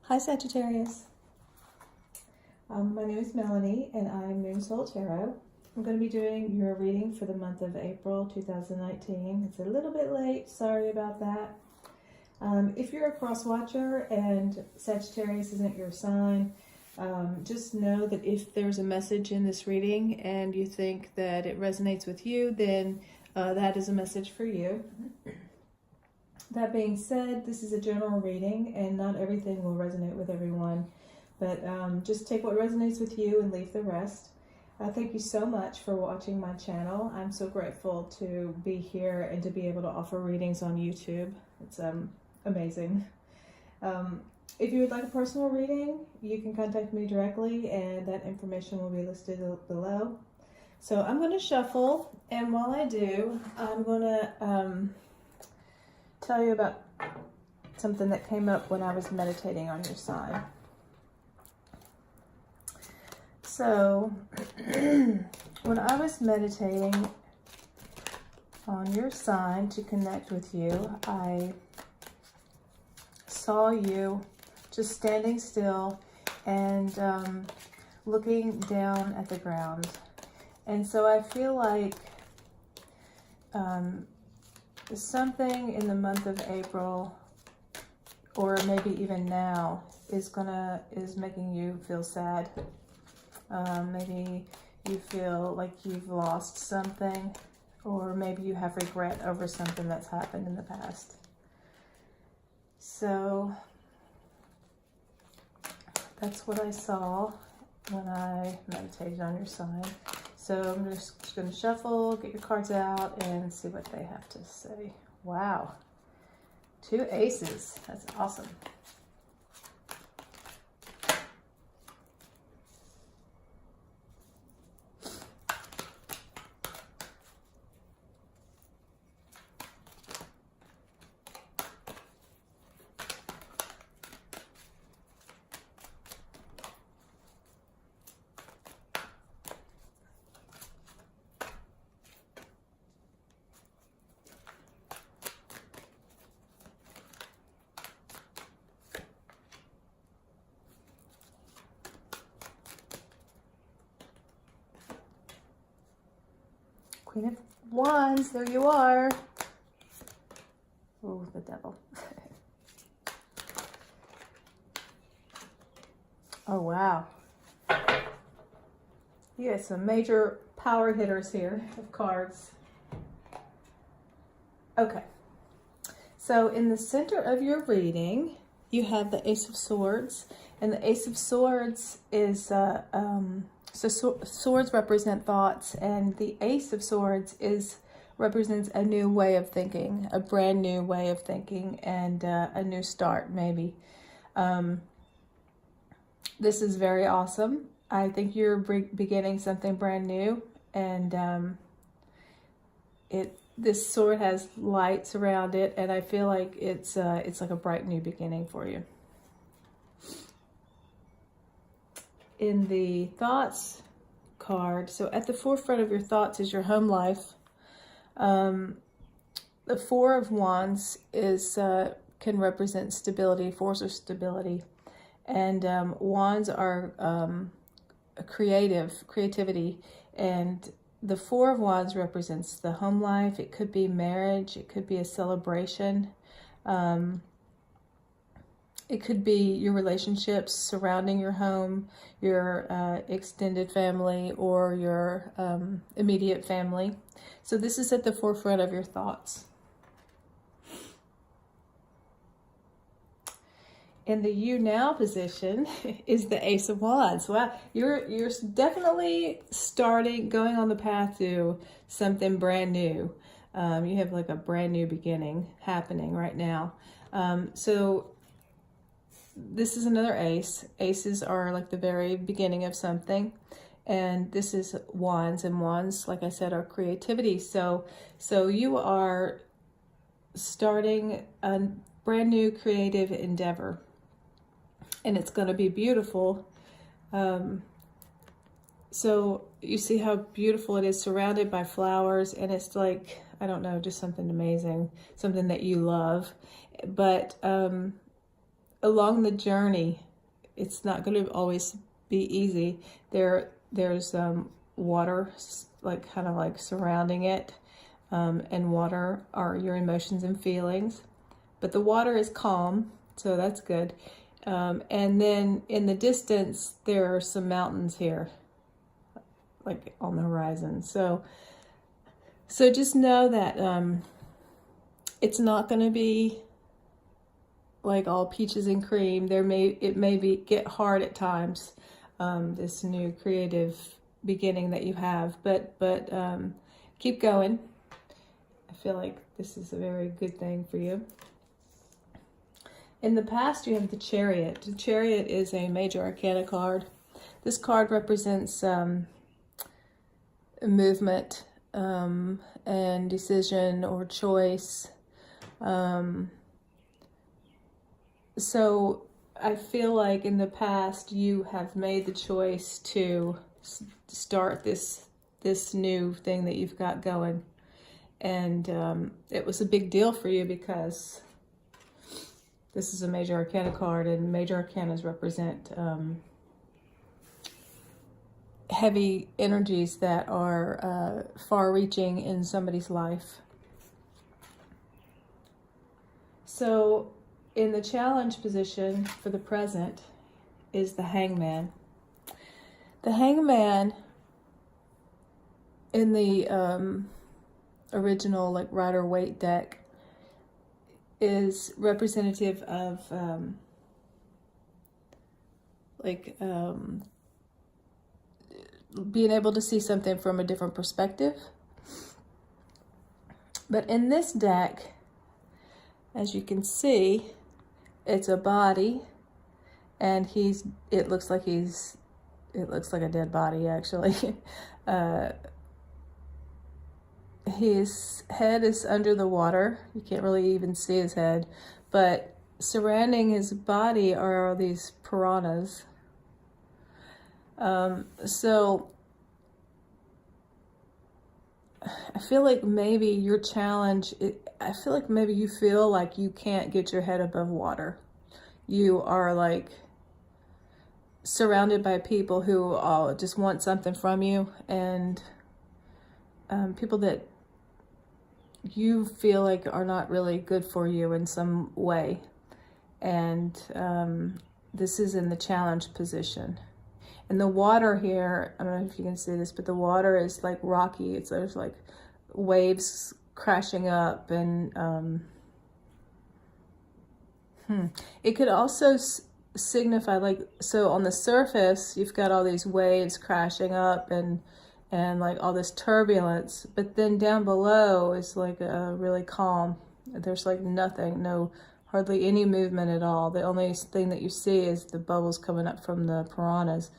Hi Sagittarius. My name is Melanie and I'm Moon Soul Tarot. I'm going to be doing your reading for the month of April 2019. It's a little bit late, sorry about that. If you're a cross watcher and Sagittarius isn't your sign, just know that if there's a message in this reading and you think that it resonates with you, then that is a message for you. That being said, this is a general reading and not everything will resonate with everyone, but just take what resonates with you and leave the rest. Thank you so much for watching my channel. I'm so grateful to be here and to be able to offer readings on YouTube. It's amazing. If you would like a personal reading, you can contact me directly and that information will be listed below. So I'm going to shuffle, and while I do, I'm going to tell you about something that came up when I was meditating on your sign. So when I was meditating on your sign to connect with you, I saw you just standing still and looking down at the ground. And so I feel like something in the month of April, or maybe even now, is making you feel sad. Maybe you feel like you've lost something, or maybe you have regret over something that's happened in the past. So that's what I saw when I meditated on your sign. So I'm just going to shuffle, get your cards out, and see what they have to say. Wow. 2 aces. That's awesome. Queen of Wands, there you are. Oh, the devil. Oh, wow. You got some major power hitters here of cards. Okay. So in the center of your reading, you have the Ace of Swords. And the Ace of Swords is... So swords represent thoughts, and the Ace of Swords represents a new way of thinking, a brand new way of thinking, and a new start, maybe. This is very awesome. I think you're beginning something brand new, and this sword has lights around it, and I feel like it's like a bright new beginning for you. In the thoughts card, so at the forefront of your thoughts is your home life. The 4 of Wands can represent stability, force of stability, and Wands are creativity, and the 4 of Wands represents the home life. It could be marriage, it could be a celebration. It could be your relationships surrounding your home, your extended family, or your immediate family. So this is at the forefront of your thoughts. In the you now position is the Ace of Wands. Wow, you're definitely going on the path to something brand new. You have like a brand new beginning happening right now. So this is another ace. Aces are like the very beginning of something. And this is Wands, and Wands, like I said, are creativity. So you are starting a brand new creative endeavor, and it's going to be beautiful. So you see how beautiful it is, surrounded by flowers, and it's like, I don't know, just something amazing, something that you love. But along the journey, it's not going to always be easy. There's water, like kind of like surrounding it, and water are your emotions and feelings. But the water is calm, so that's good. And then in the distance, there are some mountains here, like on the horizon. So just know that it's not going to be like all peaches and cream. It may get hard at times, this new creative beginning that you have, but keep going. I feel like this is a very good thing for you. In the past, you have the Chariot. The Chariot is a major arcana card. This card represents movement and decision or choice. So I feel like in the past you have made the choice to start this new thing that you've got going. And it was a big deal for you because this is a major arcana card, and major arcanas represent heavy energies that are far-reaching in somebody's life. So in the challenge position for the present is the Hangman. The Hangman in the original like Rider-Waite deck is representative of being able to see something from a different perspective. But in this deck, as you can see, it's a body, and it looks like a dead body, actually. His head is under the water. You can't really even see his head, but surrounding his body are all these piranhas. So I feel like maybe your challenge, I feel like maybe you feel like you can't get your head above water. You are like surrounded by people who all just want something from you, and people that you feel like are not really good for you in some way. And this is in the challenge position. And the water here, I don't know if you can see this, but the water is like rocky. There's like waves crashing up, and it could also signify, like, so on the surface you've got all these waves crashing up and like all this turbulence, but then down below is like a really calm. There's like nothing, hardly any movement at all. The only thing that you see is the bubbles coming up from the piranhas.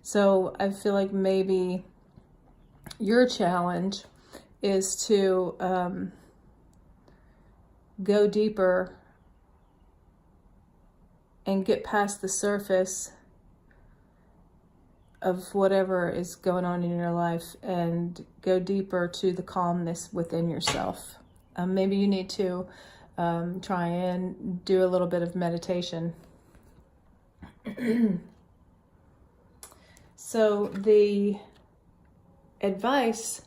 So I feel like maybe your challenge is to go deeper and get past the surface of whatever is going on in your life and go deeper to the calmness within yourself. Maybe you need to try and do a little bit of meditation. So the advice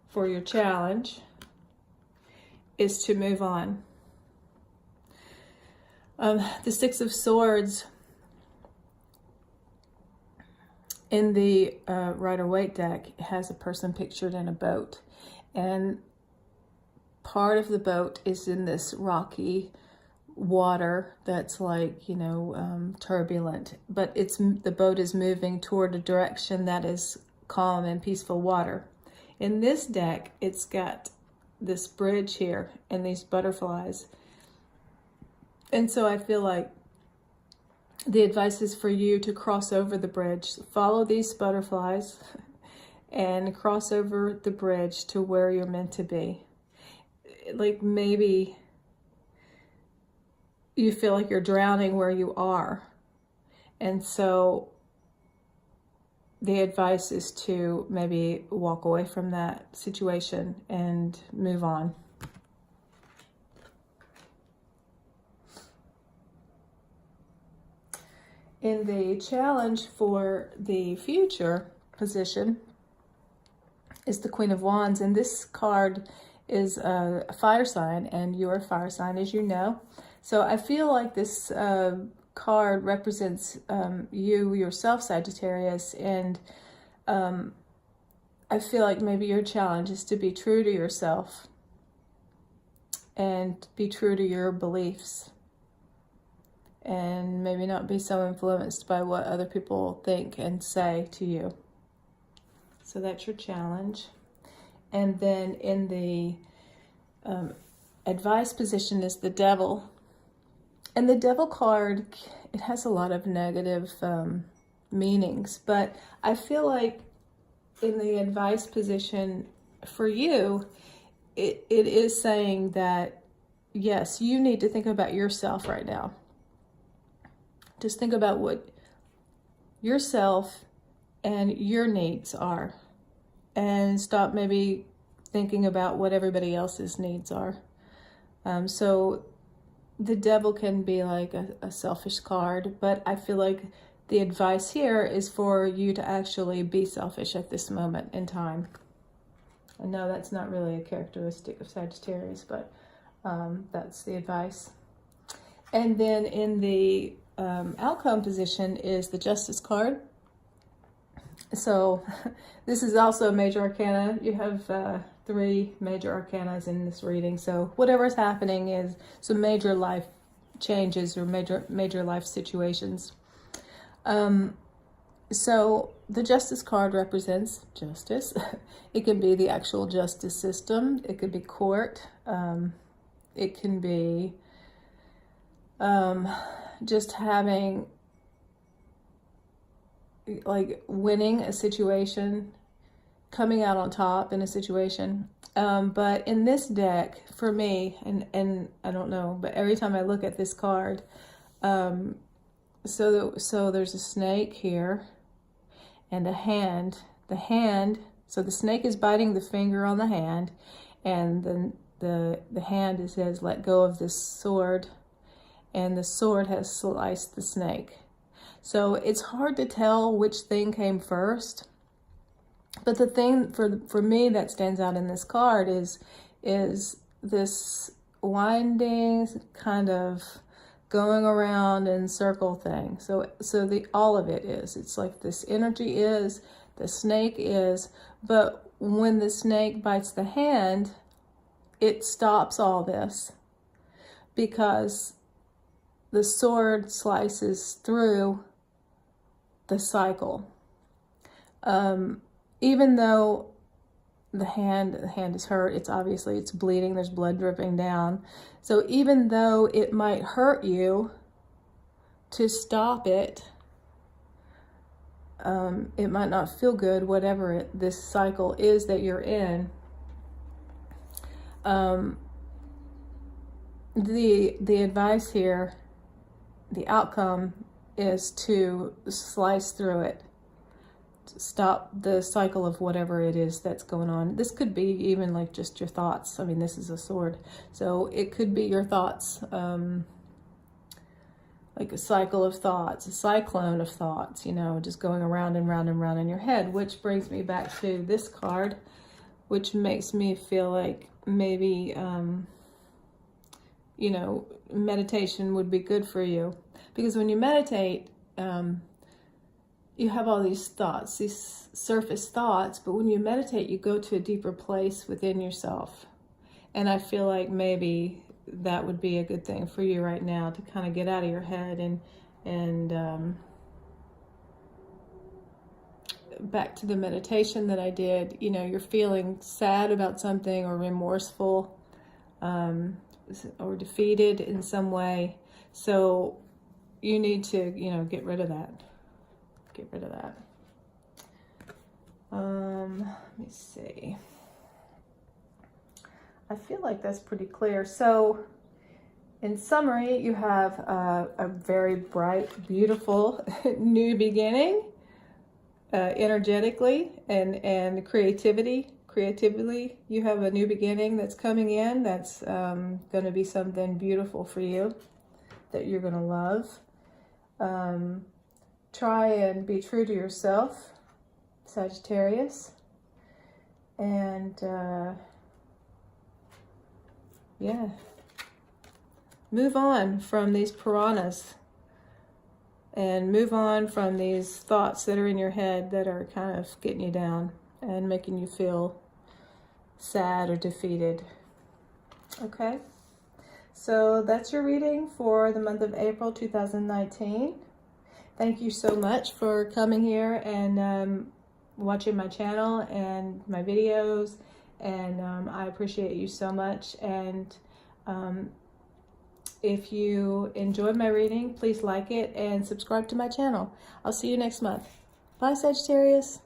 for your challenge is to move on. The Six of Swords in the Rider-Waite deck has a person pictured in a boat, and part of the boat is in this rocky water that's like, turbulent, but the boat is moving toward a direction that is calm and peaceful water. In this deck, it's got this bridge here and these butterflies. And so I feel like the advice is for you to cross over the bridge, follow these butterflies, and cross over the bridge to where you're meant to be. Like maybe you feel like you're drowning where you are. And so the advice is to maybe walk away from that situation and move on. in the challenge for the future position is the Queen of Wands, and this card is a fire sign, and you're a fire sign, as you know. So I feel like this card represents you yourself, Sagittarius, and I feel like maybe your challenge is to be true to yourself and be true to your beliefs, and maybe not be so influenced by what other people think and say to you. So that's your challenge. And then in the advice position is the Devil. And the Devil card, it has a lot of negative meanings, but I feel like in the advice position for you, it is saying that, yes, you need to think about yourself right now. Just think about what yourself and your needs are, and stop maybe thinking about what everybody else's needs are. So the Devil can be like a selfish card, but I feel like the advice here is for you to actually be selfish at this moment in time. I know that's not really a characteristic of Sagittarius, but that's the advice. And then in the outcome position is the Justice card. So this is also a major arcana. You have 3 major arcanas in this reading. So whatever's happening is some major life changes or major life situations. So the Justice card represents justice. It can be the actual justice system. It could be court. It can be just having, like, winning a situation, coming out on top in a situation. But in this deck, for me, and I don't know, but every time I look at this card, so there's a snake here and a hand. So the snake is biting the finger on the hand, and then the hand, it says, let go of this sword, and the sword has sliced the snake. So it's hard to tell which thing came first. But the thing for me that stands out in this card is this winding, kind of going around in circle thing. So all of it is. It's like this energy is, the snake is, but when the snake bites the hand, it stops all this because the sword slices through the cycle. Even though the hand is hurt, it's bleeding, there's blood dripping down. So even though it might hurt you to stop it, it might not feel good, whatever this cycle is that you're in. The advice here, the outcome, is to slice through it. Stop the cycle of whatever it is that's going on. This could be even like just your thoughts. I mean, this is a sword, so it could be your thoughts, like a cycle of thoughts, a cyclone of thoughts, just going around and round and round in your head, which brings me back to this card, which makes me feel like maybe, meditation would be good for you, because when you meditate, you have all these thoughts, these surface thoughts, but when you meditate, you go to a deeper place within yourself. And I feel like maybe that would be a good thing for you right now, to kind of get out of your head and back to the meditation that I did. You're feeling sad about something, or remorseful, or defeated in some way. So you need to, get rid of that. Get rid of that. Let me see. I feel like that's pretty clear. So in summary, you have a very bright, beautiful new beginning, energetically and creatively. You have a new beginning that's coming in. That's going to be something beautiful for you that you're going to love. try and be true to yourself, Sagittarius. And yeah, move on from these piranhas and move on from these thoughts that are in your head that are kind of getting you down and making you feel sad or defeated. Okay, so that's your reading for the month of April 2019. Thank you so much for coming here and watching my channel and my videos, and I appreciate you so much. And if you enjoyed my reading, please like it and subscribe to my channel. I'll see you next month. Bye, Sagittarius.